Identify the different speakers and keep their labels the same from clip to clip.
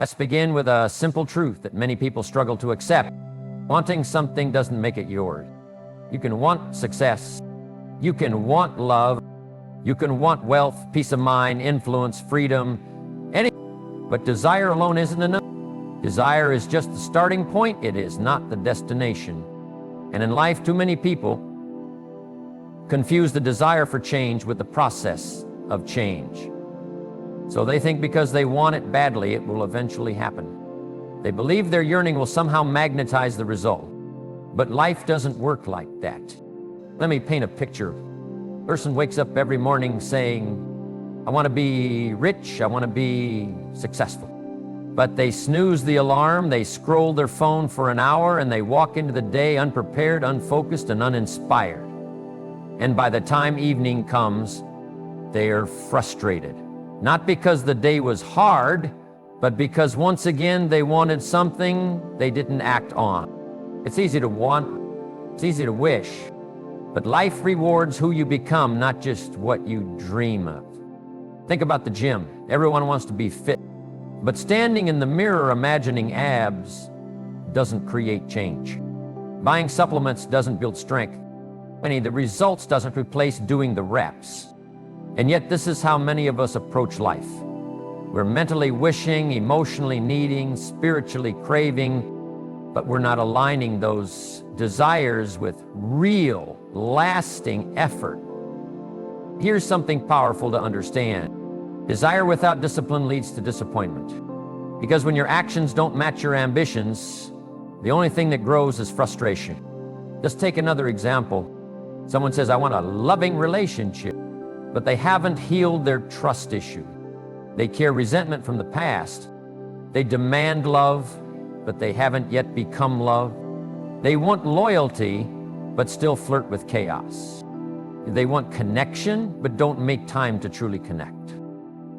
Speaker 1: Let's begin with a simple truth that many people struggle to accept. Wanting something doesn't make it yours. You can want success. You can want love. You can want wealth, peace of mind, influence, freedom, anything. But desire alone isn't enough. Desire is just the starting point. It is not the destination. And in life, too many people confuse the desire for change with the process of change. So they think because they want it badly, it will eventually happen. They believe their yearning will somehow magnetize the result. But life doesn't work like that. Let me paint a picture. A person wakes up every morning saying, I want to be rich, I want to be successful. But they snooze the alarm, they scroll their phone for an hour, and they walk into the day unprepared, unfocused, and uninspired. And by the time evening comes, they are frustrated. Not because the day was hard, but because once again they wanted something they didn't act on. It's easy to want, it's easy to wish, but life rewards who you become, not just what you dream of. Think about the gym. Everyone wants to be fit, but standing in the mirror imagining abs doesn't create change. Buying supplements doesn't build strength. The results doesn't replace doing the reps. And yet this is how many of us approach life. We're mentally wishing, emotionally needing, spiritually craving, but we're not aligning those desires with real, lasting effort. Here's something powerful to understand. Desire without discipline leads to disappointment. Because when your actions don't match your ambitions, the only thing that grows is frustration. Just take another example. Someone says, I want a loving relationship, but they haven't healed their trust issue. They carry resentment from the past. They demand love, but they haven't yet become love. They want loyalty, but still flirt with chaos. They want connection, but don't make time to truly connect.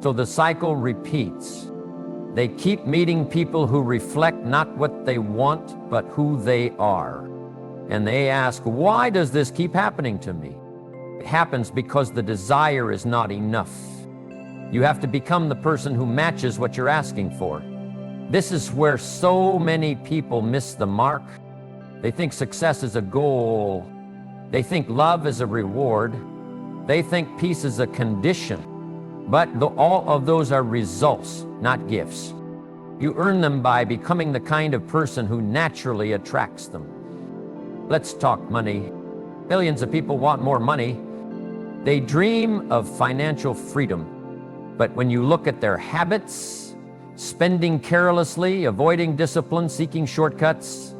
Speaker 1: So the cycle repeats. They keep meeting people who reflect not what they want, but who they are. And they ask, why does this keep happening to me? It happens because the desire is not enough. You have to become the person who matches what you're asking for. This is where so many people miss the mark. They think success is a goal. They think love is a reward. They think peace is a condition. But all of those are results, not gifts. You earn them by becoming the kind of person who naturally attracts them. Let's talk money. Millions of people want more money. They dream of financial freedom, but when you look at their habits, spending carelessly, avoiding discipline, seeking shortcuts,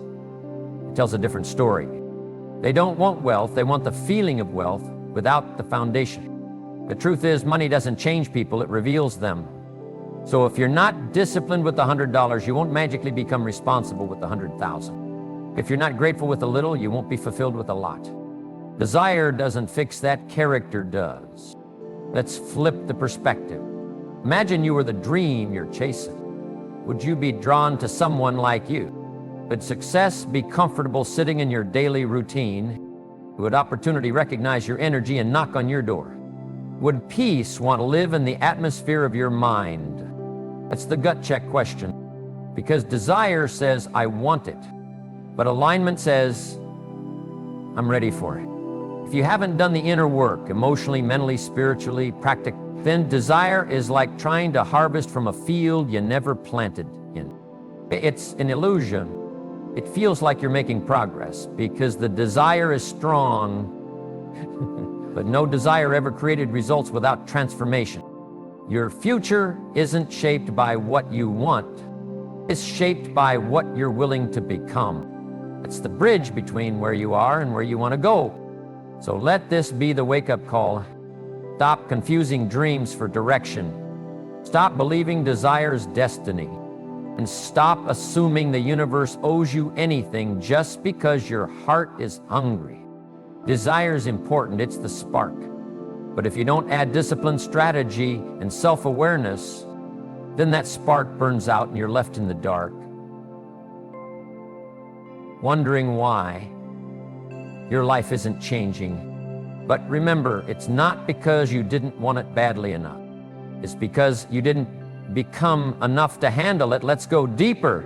Speaker 1: it tells a different story. They don't want wealth, they want the feeling of wealth without the foundation. The truth is, money doesn't change people, it reveals them. So if you're not disciplined with the $100, you won't magically become responsible with the 100,000. If you're not grateful with a little, you won't be fulfilled with a lot. Desire doesn't fix that, character does. Let's flip the perspective. Imagine you were the dream you're chasing. Would you be drawn to someone like you? Would success be comfortable sitting in your daily routine? Would opportunity recognize your energy and knock on your door? Would peace want to live in the atmosphere of your mind? That's the gut check question. Because desire says, I want it. But alignment says, I'm ready for it. If you haven't done the inner work, emotionally, mentally, spiritually, then desire is like trying to harvest from a field you never planted in. It's an illusion. It feels like you're making progress because the desire is strong, but no desire ever created results without transformation. Your future isn't shaped by what you want. It's shaped by what you're willing to become. It's the bridge between where you are and where you want to go. So let this be the wake-up call. Stop confusing dreams for direction. Stop believing desire's destiny. And stop assuming the universe owes you anything just because your heart is hungry. Desire is important, it's the spark. But if you don't add discipline, strategy, and self-awareness, then that spark burns out and you're left in the dark, wondering why your life isn't changing. But remember, it's not because you didn't want it badly enough. It's because you didn't become enough to handle it. Let's go deeper.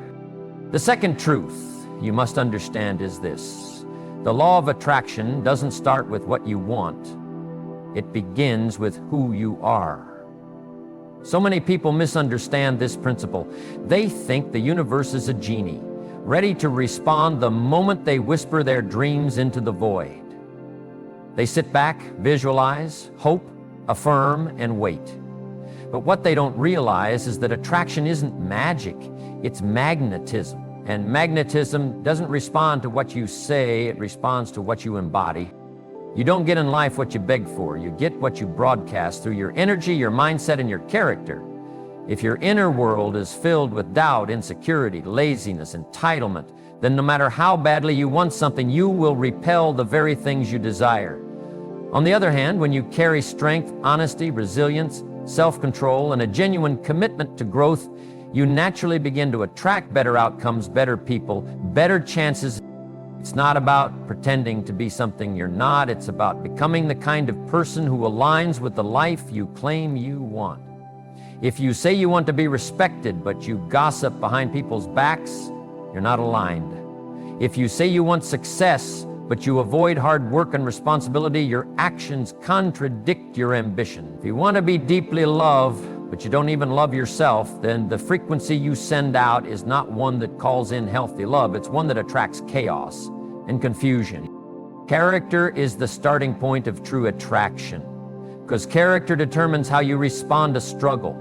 Speaker 1: The second truth you must understand is this: the law of attraction doesn't start with what you want. It begins with who you are. So many people misunderstand this principle. They think the universe is a genie, ready to respond the moment they whisper their dreams into the void. They sit back, visualize, hope, affirm, and wait. But what they don't realize is that attraction isn't magic, it's magnetism. And magnetism doesn't respond to what you say, it responds to what you embody. You don't get in life what you beg for, you get what you broadcast through your energy, your mindset, and your character. If your inner world is filled with doubt, insecurity, laziness, entitlement, then no matter how badly you want something, you will repel the very things you desire. On the other hand, when you carry strength, honesty, resilience, self-control, and a genuine commitment to growth, you naturally begin to attract better outcomes, better people, better chances. It's not about pretending to be something you're not. It's about becoming the kind of person who aligns with the life you claim you want. If you say you want to be respected, but you gossip behind people's backs, you're not aligned. If you say you want success, but you avoid hard work and responsibility, your actions contradict your ambition. If you want to be deeply loved, but you don't even love yourself, then the frequency you send out is not one that calls in healthy love. It's one that attracts chaos and confusion. Character is the starting point of true attraction, because character determines how you respond to struggle,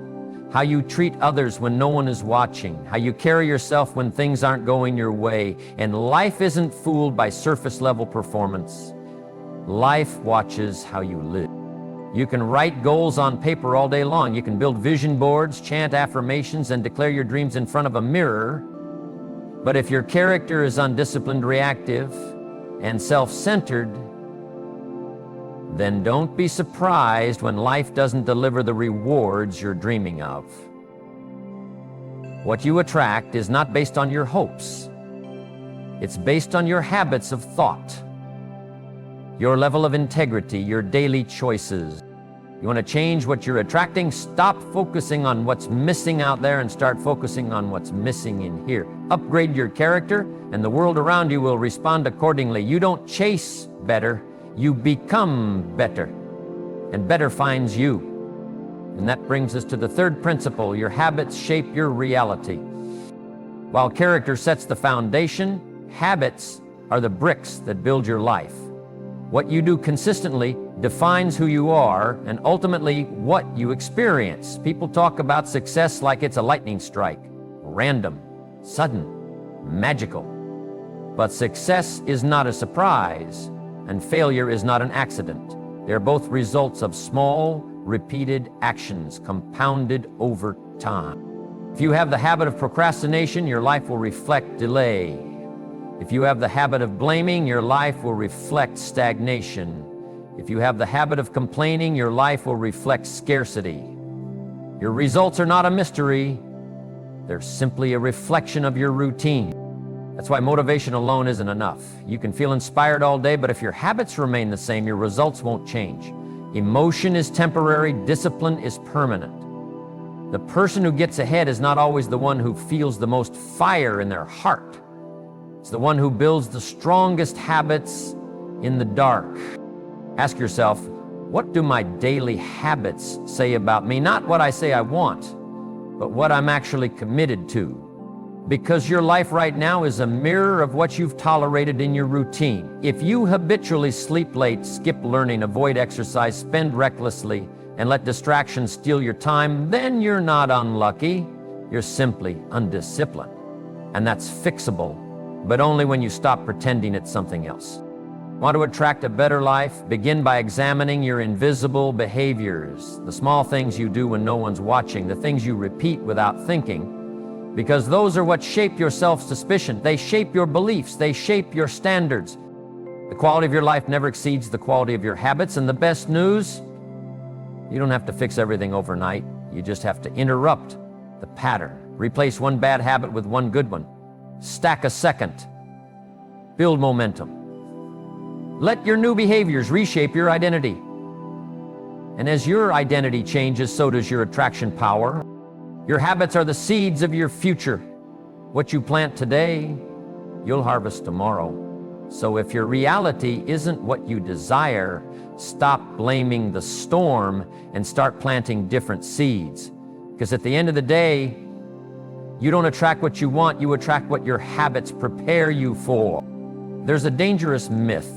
Speaker 1: how you treat others when no one is watching, how you carry yourself when things aren't going your way. And life isn't fooled by surface level performance. Life watches how you live. You can write goals on paper all day long. You can build vision boards, chant affirmations, and declare your dreams in front of a mirror. But if your character is undisciplined, reactive, and self-centered, then don't be surprised when life doesn't deliver the rewards you're dreaming of. What you attract is not based on your hopes. It's based on your habits of thought, your level of integrity, your daily choices. You want to change what you're attracting? Stop focusing on what's missing out there and start focusing on what's missing in here. Upgrade your character, and the world around you will respond accordingly. You don't chase better, you become better, and better finds you. And that brings us to the third principle: your habits shape your reality. While character sets the foundation, habits are the bricks that build your life. What you do consistently defines who you are and ultimately what you experience. People talk about success like it's a lightning strike, random, sudden, magical. But success is not a surprise, and failure is not an accident. They're both results of small, repeated actions compounded over time. If you have the habit of procrastination, your life will reflect delay. If you have the habit of blaming, your life will reflect stagnation. If you have the habit of complaining, your life will reflect scarcity. Your results are not a mystery. They're simply a reflection of your routine. That's why motivation alone isn't enough. You can feel inspired all day, but if your habits remain the same, your results won't change. Emotion is temporary, discipline is permanent. The person who gets ahead is not always the one who feels the most fire in their heart. It's the one who builds the strongest habits in the dark. Ask yourself, what do my daily habits say about me? Not what I say I want, but what I'm actually committed to. Because your life right now is a mirror of what you've tolerated in your routine. If you habitually sleep late, skip learning, avoid exercise, spend recklessly, and let distractions steal your time, then you're not unlucky. You're simply undisciplined. And that's fixable, but only when you stop pretending it's something else. Want to attract a better life? Begin by examining your invisible behaviors, the small things you do when no one's watching, the things you repeat without thinking, because those are what shape your self-suspicion. They shape your beliefs. They shape your standards. The quality of your life never exceeds the quality of your habits, and the best news, you don't have to fix everything overnight. You just have to interrupt the pattern. Replace one bad habit with one good one. Stack a second. Build momentum. Let your new behaviors reshape your identity. And as your identity changes, so does your attraction power. Your habits are the seeds of your future. What you plant today, you'll harvest tomorrow. So if your reality isn't what you desire, stop blaming the storm and start planting different seeds. Because at the end of the day, you don't attract what you want, you attract what your habits prepare you for. There's a dangerous myth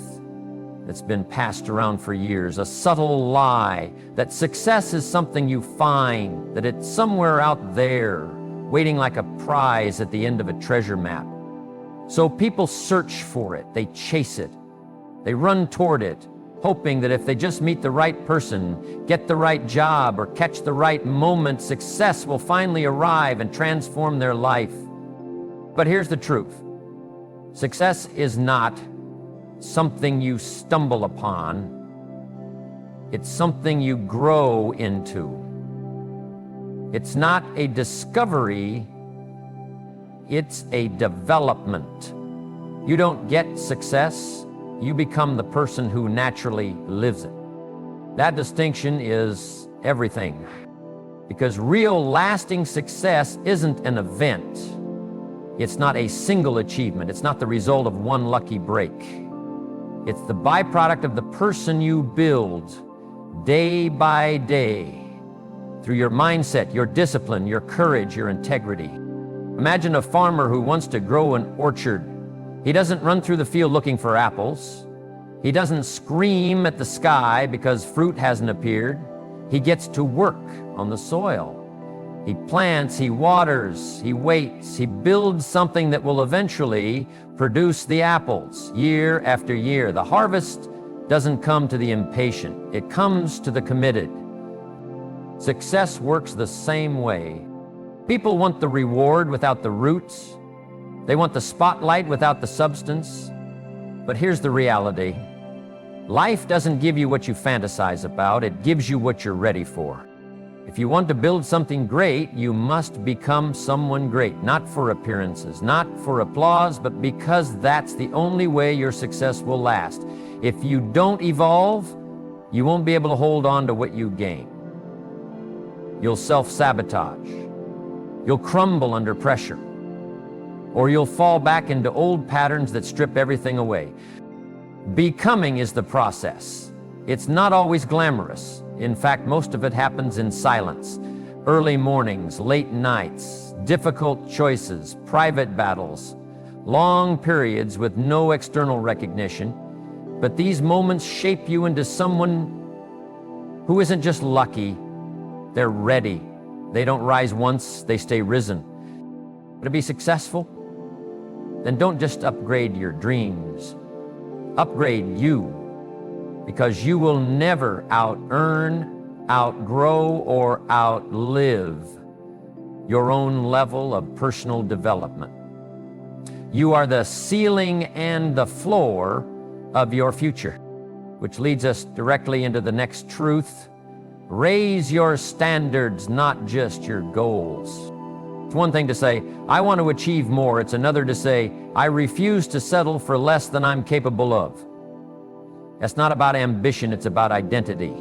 Speaker 1: that's been passed around for years, a subtle lie that success is something you find, that it's somewhere out there, waiting like a prize at the end of a treasure map. So people search for it, they chase it, they run toward it, hoping that if they just meet the right person, get the right job, or catch the right moment, success will finally arrive and transform their life. But here's the truth. Success is not something you stumble upon. It's something you grow into. It's not a discovery, it's a development. You don't get success, you become the person who naturally lives it. That distinction is everything. Because real lasting success isn't an event. It's not a single achievement. It's not the result of one lucky break. It's the byproduct of the person you build day by day through your mindset, your discipline, your courage, your integrity. Imagine a farmer who wants to grow an orchard. He doesn't run through the field looking for apples. He doesn't scream at the sky because fruit hasn't appeared. He gets to work on the soil. He plants, he waters, he waits, he builds something that will eventually produce the apples year after year. The harvest doesn't come to the impatient, it comes to the committed. Success works the same way. People want the reward without the roots. They want the spotlight without the substance. But here's the reality. Life doesn't give you what you fantasize about, it gives you what you're ready for. If you want to build something great, you must become someone great, not for appearances, not for applause, but because that's the only way your success will last. If you don't evolve, you won't be able to hold on to what you gain. You'll self-sabotage. You'll crumble under pressure. Or you'll fall back into old patterns that strip everything away. Becoming is the process. It's not always glamorous. In fact, most of it happens in silence. Early mornings, late nights, difficult choices, private battles, long periods with no external recognition. But these moments shape you into someone who isn't just lucky, they're ready. They don't rise once, they stay risen. But to be successful, then don't just upgrade your dreams. Upgrade you, because you will never out-earn, outgrow, or outlive your own level of personal development. You are the ceiling and the floor of your future, which leads us directly into the next truth. Raise your standards, not just your goals. It's one thing to say, I want to achieve more. It's another to say, I refuse to settle for less than I'm capable of. That's not about ambition, it's about identity.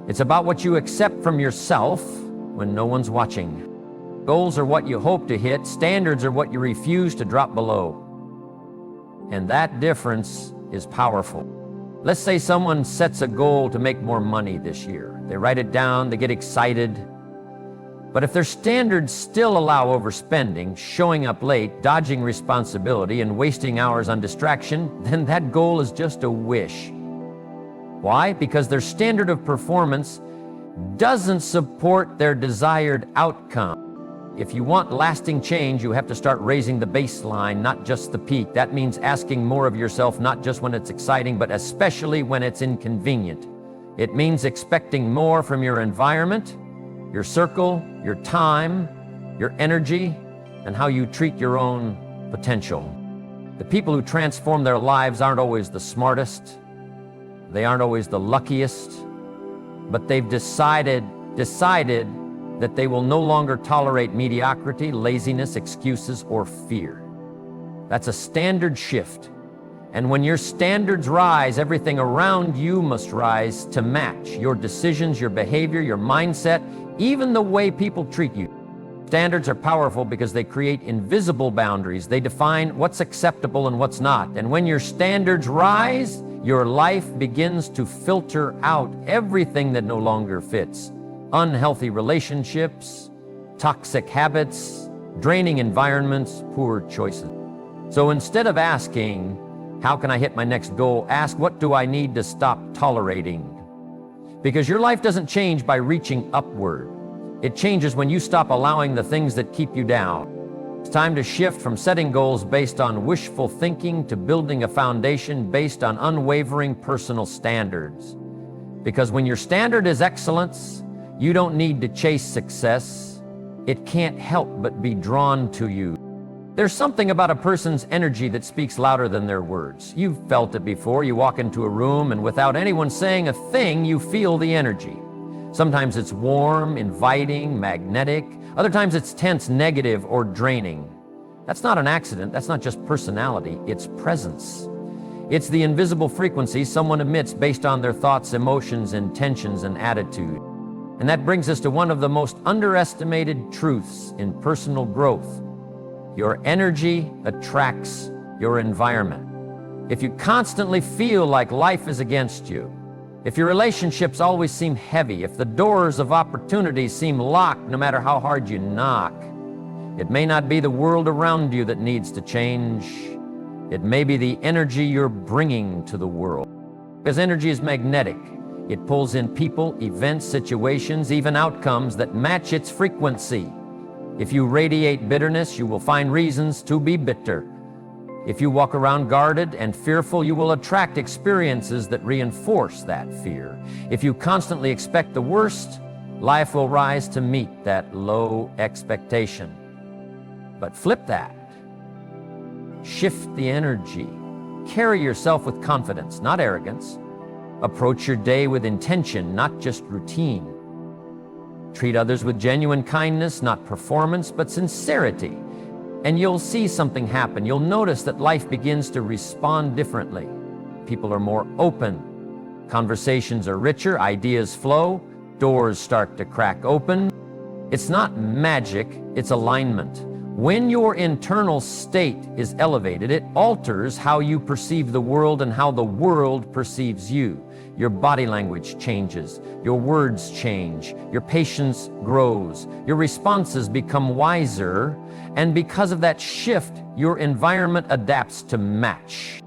Speaker 1: It's about what you accept from yourself when no one's watching. Goals are what you hope to hit, standards are what you refuse to drop below. And that difference is powerful. Let's say someone sets a goal to make more money this year. They write it down, they get excited. But if their standards still allow overspending, showing up late, dodging responsibility, and wasting hours on distraction, then that goal is just a wish. Why? Because their standard of performance doesn't support their desired outcome. If you want lasting change, you have to start raising the baseline, not just the peak. That means asking more of yourself, not just when it's exciting, but especially when it's inconvenient. It means expecting more from your environment, your circle, your time, your energy, and how you treat your own potential. The people who transform their lives aren't always the smartest, they aren't always the luckiest, but they've decided that they will no longer tolerate mediocrity, laziness, excuses, or fear. That's a standard shift. And when your standards rise, everything around you must rise to match your decisions, your behavior, your mindset, even the way people treat you. Standards are powerful because they create invisible boundaries. They define what's acceptable and what's not. And when your standards rise, your life begins to filter out everything that no longer fits. Unhealthy relationships, toxic habits, draining environments, poor choices. So instead of asking, how can I hit my next goal? Ask, what do I need to stop tolerating? Because your life doesn't change by reaching upward. It changes when you stop allowing the things that keep you down. It's time to shift from setting goals based on wishful thinking to building a foundation based on unwavering personal standards. Because when your standard is excellence, you don't need to chase success. It can't help but be drawn to you. There's something about a person's energy that speaks louder than their words. You've felt it before. You walk into a room and without anyone saying a thing, you feel the energy. Sometimes it's warm, inviting, magnetic. Other times it's tense, negative, or draining. That's not an accident. That's not just personality. It's presence. It's the invisible frequency someone emits based on their thoughts, emotions, intentions, and attitude. And that brings us to one of the most underestimated truths in personal growth. Your energy attracts your environment. If you constantly feel like life is against you, if your relationships always seem heavy, if the doors of opportunity seem locked no matter how hard you knock, it may not be the world around you that needs to change. It may be the energy you're bringing to the world. Because energy is magnetic. It pulls in people, events, situations, even outcomes that match its frequency. If you radiate bitterness, you will find reasons to be bitter. If you walk around guarded and fearful, you will attract experiences that reinforce that fear. If you constantly expect the worst, life will rise to meet that low expectation. But flip that. Shift the energy. Carry yourself with confidence, not arrogance. Approach your day with intention, not just routine. Treat others with genuine kindness, not performance, but sincerity. And you'll see something happen. You'll notice that life begins to respond differently. People are more open. Conversations are richer, ideas flow, doors start to crack open. It's not magic, it's alignment. When your internal state is elevated, it alters how you perceive the world and how the world perceives you. Your body language changes, your words change, your patience grows, your responses become wiser, and because of that shift, your environment adapts to match.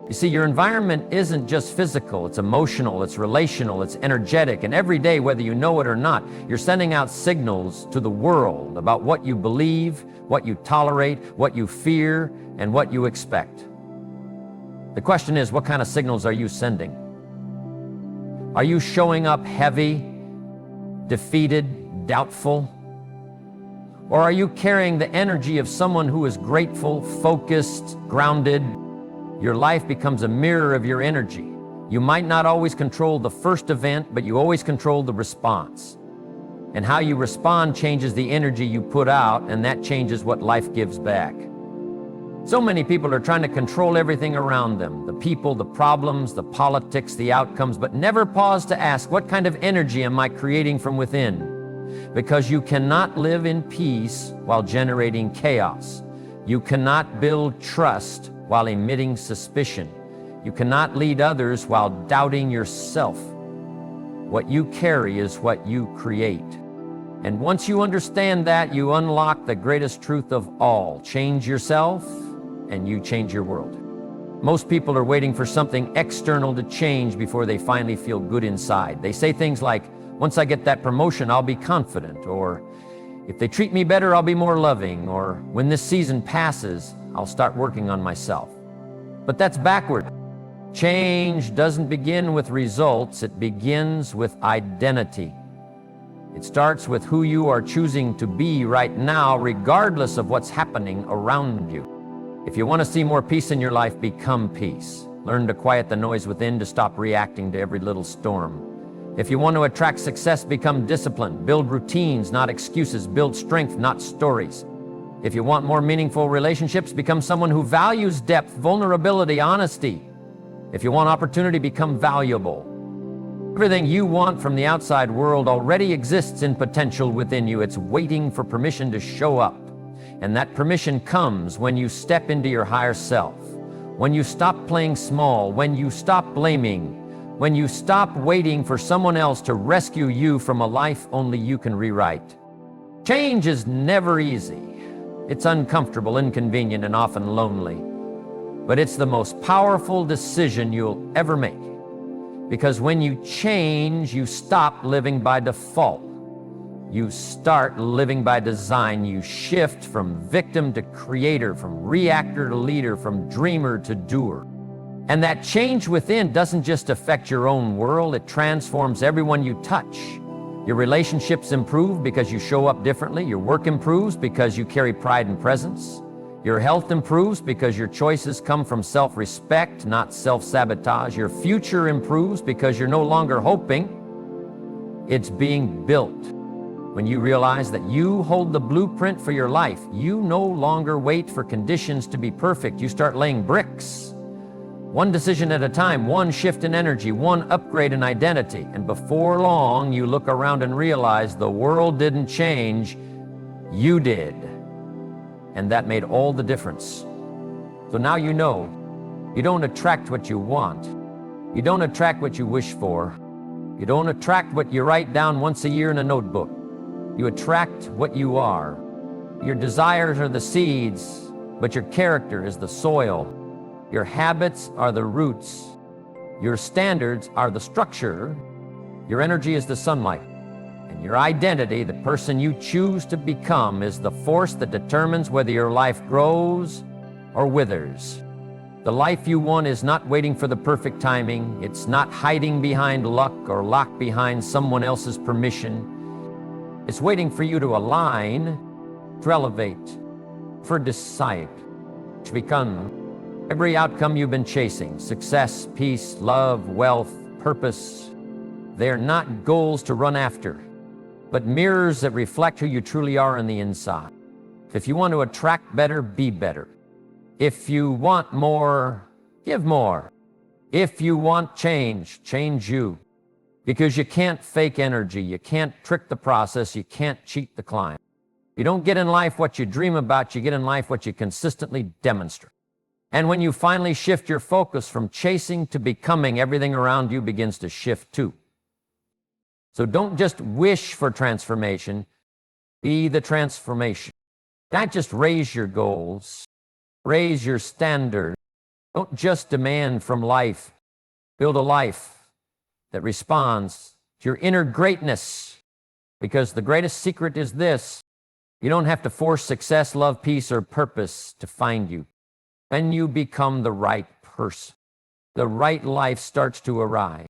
Speaker 1: You see, your environment isn't just physical, it's emotional, it's relational, it's energetic, and every day, whether you know it or not, you're sending out signals to the world about what you believe, what you tolerate, what you fear, and what you expect. The question is, what kind of signals are you sending? Are you showing up heavy, defeated, doubtful? Or are you carrying the energy of someone who is grateful, focused, grounded? Your life becomes a mirror of your energy. You might not always control the first event, but you always control the response. And how you respond changes the energy you put out, and that changes what life gives back. So many people are trying to control everything around them, the people, the problems, the politics, the outcomes, but never pause to ask, what kind of energy am I creating from within? Because you cannot live in peace while generating chaos. You cannot build trust while emitting suspicion. You cannot lead others while doubting yourself. What you carry is what you create. And once you understand that, you unlock the greatest truth of all. Change yourself, and you change your world. Most people are waiting for something external to change before they finally feel good inside. They say things like, once I get that promotion, I'll be confident, or if they treat me better, I'll be more loving, or when this season passes, I'll start working on myself. But that's backward. Change doesn't begin with results, it begins with identity. It starts with who you are choosing to be right now, regardless of what's happening around you. If you want to see more peace in your life, become peace. Learn to quiet the noise within to stop reacting to every little storm. If you want to attract success, become disciplined. Build routines, not excuses. Build strength, not stories. If you want more meaningful relationships, become someone who values depth, vulnerability, honesty. If you want opportunity, become valuable. Everything you want from the outside world already exists in potential within you. It's waiting for permission to show up. And that permission comes when you step into your higher self, when you stop playing small, when you stop blaming, when you stop waiting for someone else to rescue you from a life only you can rewrite. Change is never easy. It's uncomfortable, inconvenient, and often lonely. But it's the most powerful decision you'll ever make. Because when you change, you stop living by default. You start living by design. You shift from victim to creator, from reactor to leader, from dreamer to doer. And that change within doesn't just affect your own world, it transforms everyone you touch. Your relationships improve because you show up differently. Your work improves because you carry pride and presence. Your health improves because your choices come from self-respect, not self-sabotage. Your future improves because you're no longer hoping. It's being built. When you realize that you hold the blueprint for your life, you no longer wait for conditions to be perfect. You start laying bricks. One decision at a time, one shift in energy, one upgrade in identity. And before long, you look around and realize the world didn't change, you did. And that made all the difference. So now you know, you don't attract what you want. You don't attract what you wish for. You don't attract what you write down once a year in a notebook. You attract what you are. Your desires are the seeds, but your character is the soil. Your habits are the roots. Your standards are the structure. Your energy is the sunlight. And your identity, the person you choose to become, is the force that determines whether your life grows or withers. The life you want is not waiting for the perfect timing. It's not hiding behind luck or locked behind someone else's permission. It's waiting for you to align, to elevate, for decide, to become every outcome you've been chasing. Success, peace, love, wealth, purpose. They're not goals to run after, but mirrors that reflect who you truly are on the inside. If you want to attract better, be better. If you want more, give more. If you want change, change you. Because you can't fake energy, you can't trick the process, you can't cheat the climb. You don't get in life what you dream about, you get in life what you consistently demonstrate. And when you finally shift your focus from chasing to becoming, everything around you begins to shift too. So don't just wish for transformation, be the transformation. Don't just raise your goals, raise your standard. Don't just demand from life, build a life that responds to your inner greatness. Because the greatest secret is this: you don't have to force success, love, peace, or purpose to find you. When you become the right person, the right life starts to arrive.